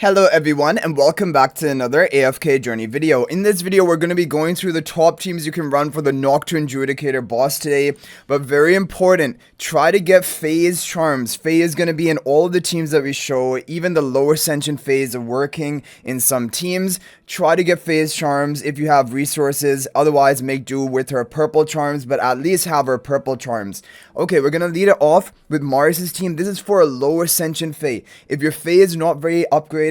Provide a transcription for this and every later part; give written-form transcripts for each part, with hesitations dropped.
Hello everyone and welcome back to another AFK journey video. In this video we're going to be going through the top teams you can run for the Nocturne Judicator boss today. But very important, try to get phase charms. Phase is going to be in all of the teams that we show. Even the Low-Ascension phase are working in some teams. Try to get phase charms if you have resources. Otherwise make do with her purple charms, but at least have her purple charms. Okay, we're going to lead it off with Maris's team. This is for a Low-Ascension phase. If your phase is not very upgraded,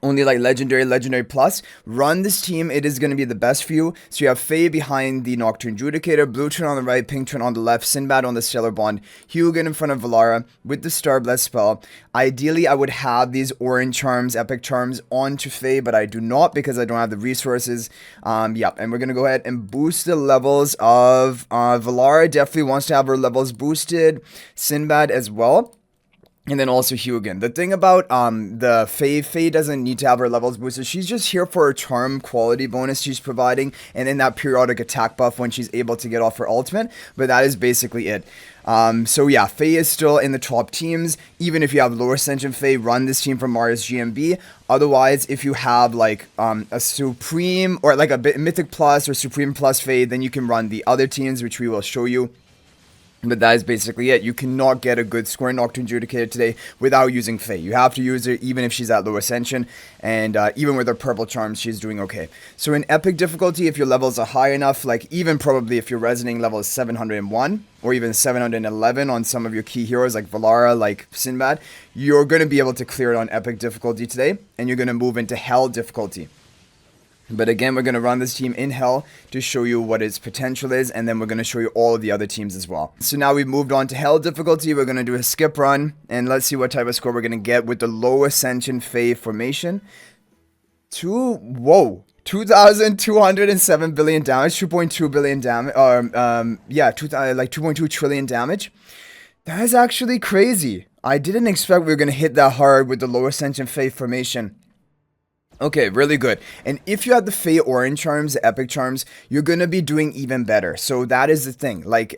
only like legendary plus, run this team. It is going to be the best for you. So you have Faye behind the Nocturne Judicator, Blue Turn on the right, Pink Turn on the left, Sinbad on the Stellar Bond, Hugin in front of Valara with the Star Bless spell. Ideally I would have these orange charms, epic charms onto Faye, but I do not because I don't have the resources. Yeah, and we're going to go ahead and boost the levels of Valara. Definitely wants to have her levels boosted, Sinbad as well. And then also Hugin. The thing about the Faye doesn't need to have her levels boosted. She's just here for her charm quality bonus she's providing, and then that periodic attack buff when she's able to get off her ultimate. But that is basically it. So yeah, Faye is still in the top teams. Even if you have Low-Ascension Faye, run this team from Mars GMB. Otherwise, if you have like a Supreme or like a Mythic Plus or Supreme Plus Faye, then you can run the other teams, which we will show you. But that is basically it. You cannot get a good score in Nocturne Judicator today without using Faye. You have to use her even if she's at low ascension. And even with her purple charms, she's doing okay. So in epic difficulty, if your levels are high enough, like even probably if your resonating level is 701 or even 711 on some of your key heroes like Valara, like Sinbad, you're going to be able to clear it on epic difficulty today. And you're going to move into hell difficulty. But again, we're going to run this team in hell to show you what its potential is, and then we're going to show you all of the other teams as well. So now we've moved on to hell difficulty. We're going to do a skip run, and let's see what type of score we're going to get with the Low-Ascension Faye formation. 2,207 billion damage, 2.2 billion damage, like 2.2 trillion damage. That is actually crazy. I didn't expect we were going to hit that hard with the Low-Ascension Faye formation. Okay, really good. And if you have the Faye Orange charms, the epic charms, you're going to be doing even better. So that is the thing. Like,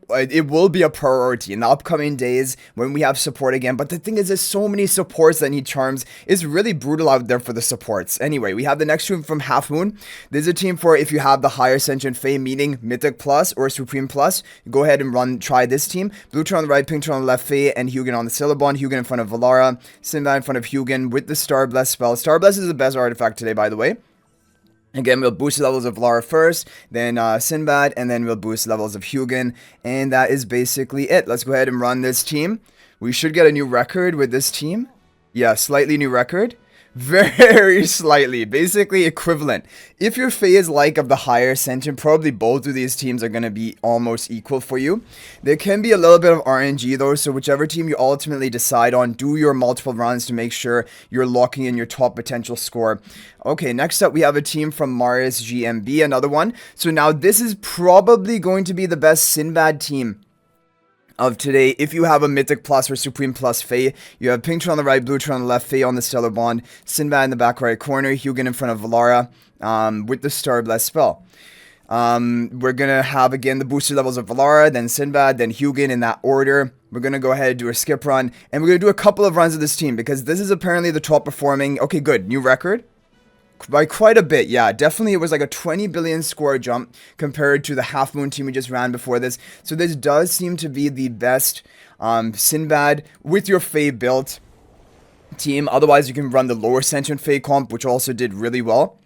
it will be a priority in the upcoming days when we have support again. But the thing is, there's so many supports that need charms. It's really brutal out there for the supports. Anyway, we have the next team from Half Moon. There's a team for if you have the higher Ascension Faye, meaning Mythic Plus or Supreme Plus. Go ahead and try this team. Blue Turn on the right, Pink Turn on the left, Faye, and Hugin on the Stellar Bond. Hugin in front of Valara, Sinbad in front of Hugin with the Star Bless spell. Star Bless is the best artifact today, by the way. Again, we'll boost the levels of Valara first, then Sinbad, and then we'll boost levels of Hugin. And that is basically it. Let's go ahead and run this team. We should get a new record with this team. Yeah, slightly new record. Very slightly, basically equivalent. If your Faye is like of the higher ascension, probably both of these teams are going to be almost equal for you. There can be a little bit of RNG though, so whichever team you ultimately decide on, do your multiple runs to make sure you're locking in your top potential score. Okay, next up we have a team from Mars GMB, another one. So now this is probably going to be the best Sinbad team of today. If you have a Mythic Plus or Supreme Plus Faye, you have Pink Turn on the right, Blue Turn on the left, Faye on the Stellar Bond, Sinbad in the back right corner, Hugin in front of Valara with the Star Bless spell. We're going to have again the booster levels of Valara, then Sinbad, then Hugin in that order. We're going to go ahead and do a skip run, and we're going to do a couple of runs of this team because this is apparently the top performing. Okay, good. New record. By quite a bit, yeah. Definitely it was like a 20 billion score jump compared to the Half Moon team we just ran before this. So this does seem to be the best Sinbad with your Faye built team. Otherwise, you can run the Lower Ascension Faye comp, which also did really well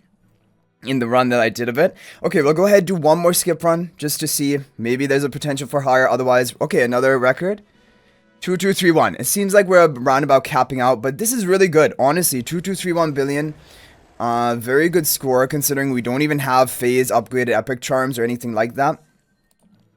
in the run that I did of it. Okay, we'll go ahead and do one more skip run just to see. Maybe there's a potential for higher. Otherwise, okay, another record. 2231. It seems like we're around about capping out, but this is really good. Honestly, 2231 billion. Very good score considering we don't even have phase upgraded epic charms or anything like that.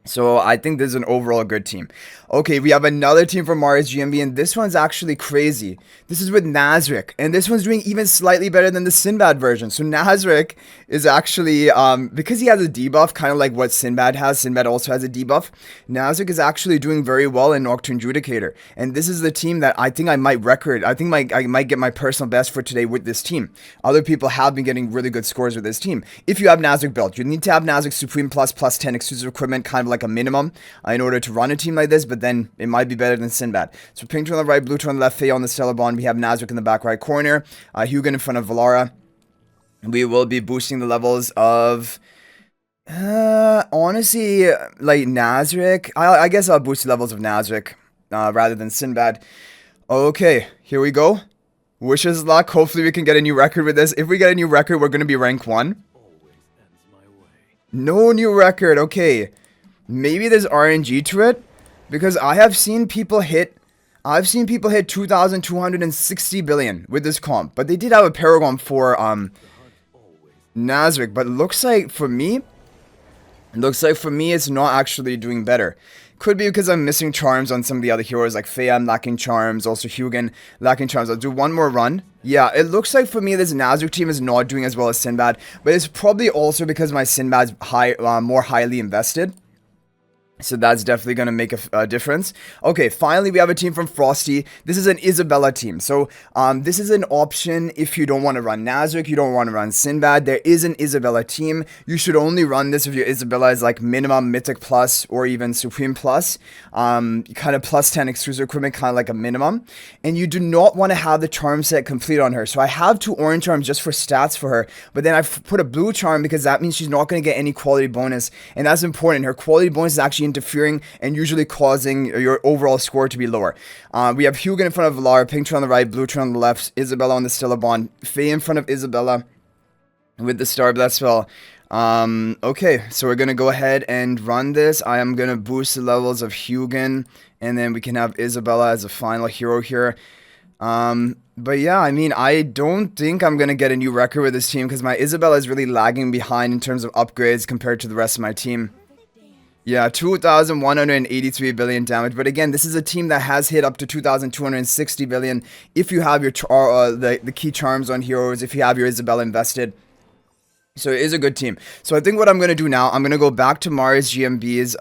So I think this is an overall good team. Okay, we have another team from Mars GMB, and this one's actually crazy. This is with Nazrik, and this one's doing even slightly better than the Sinbad version. So Nazrik is actually, because he has a debuff, kind of like what Sinbad has. Sinbad also has a debuff. Nazrik is actually doing very well in Nocturne Judicator, and this is the team that I think I might record. I think I might get my personal best for today with this team. Other people have been getting really good scores with this team. If you have Nazrik built, you need to have Nazrik Supreme Plus +10 exclusive equipment, kind of like a minimum in order to run a team like this, but then it might be better than Sinbad. So pink turn on the right, blue turn on the left, Faye on the Stellar Bond. We have Nazrik in the back right corner, Hugin in front of Valara. We will be boosting the levels of... honestly, like Nazrik. I guess I'll boost the levels of Nazrik rather than Sinbad. Okay, here we go. Wish us luck. Hopefully we can get a new record with this. If we get a new record, we're going to be rank 1. No new record. Okay. Maybe there's RNG to it. Because I have seen people hit... I've seen people hit 2,260 billion with this comp. But they did have a Paragon for Nazrik. But it looks like for me... it's not actually doing better. Could be because I'm missing charms on some of the other heroes, like Faye, I'm lacking charms, also Hugin lacking charms. I'll do one more run. Yeah, it looks like for me this Nazrik team is not doing as well as Sinbad, but it's probably also because my Sinbad's more highly invested. So that's definitely going to make a difference. Okay, finally we have a team from Frosty. This is an Isabella team. So this is an option if you don't want to run Nazrik, you don't want to run Sinbad. There is an Isabella team. You should only run this if your Isabella is like minimum Mythic Plus or even Supreme Plus. Kind of plus 10 exclusive equipment, kind of like a minimum. And you do not want to have the charm set complete on her. So I have 2 orange charms just for stats for her. But then I've put a blue charm because that means she's not going to get any quality bonus. And that's important. Her quality bonus is actually interfering and usually causing your overall score to be lower. We have Hugin in front of Valara, pink turn on the right, blue turn on the left, Isabella on the Stellar Bond, Faye in front of Isabella with the Star Blast spell. Okay, so we're gonna go ahead and run this. I am gonna boost the levels of Hugin, and then we can have Isabella as a final hero here. But yeah, I mean, I don't think I'm gonna get a new record with this team because my Isabella is really lagging behind in terms of upgrades compared to the rest of my team. Yeah, 2,183 billion damage. But again, this is a team that has hit up to 2,260 billion if you have your the key charms on heroes, if you have your Isabella invested. So it is a good team. So I think what I'm going to do now, I'm going to go back to Mars GMB's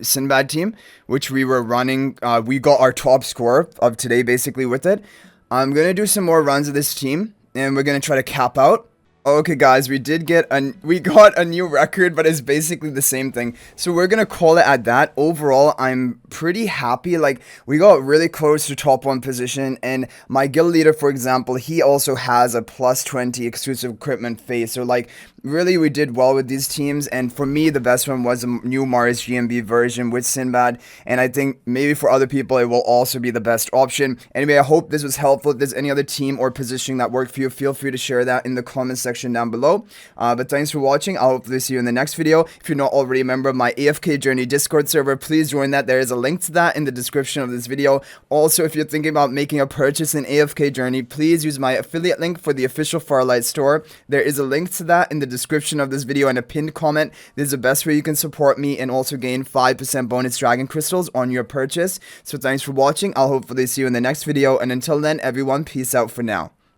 Sinbad team, which we were running. We got our top score of today basically with it. I'm going to do some more runs of this team, and we're going to try to cap out. Okay guys, we got a new record, but it's basically the same thing. So we're gonna call it at that. Overall, I'm pretty happy. Like, we got really close to top 1 position, and my guild leader, for example, he also has a plus 20 exclusive equipment phase. So like, really we did well with these teams, and for me the best one was a new Mars GMB version with Sinbad, and I think maybe for other people it will also be the best option. Anyway, I hope this was helpful. If there's any other team or positioning that worked for you, feel free to share that in the comments section down below. But thanks for watching. I'll hopefully see you in the next video. If you're not already a member of my AFK Journey Discord server, please join that. There is a link to that in the description of this video. Also, if you're thinking about making a purchase in AFK Journey, please use my affiliate link for the official Farlight store. There is a link to that in the description of this video and a pinned comment. This is the best way you can support me and also gain 5% bonus dragon crystals on your purchase. So thanks for watching. I'll hopefully see you in the next video, and until then, everyone, peace out for now.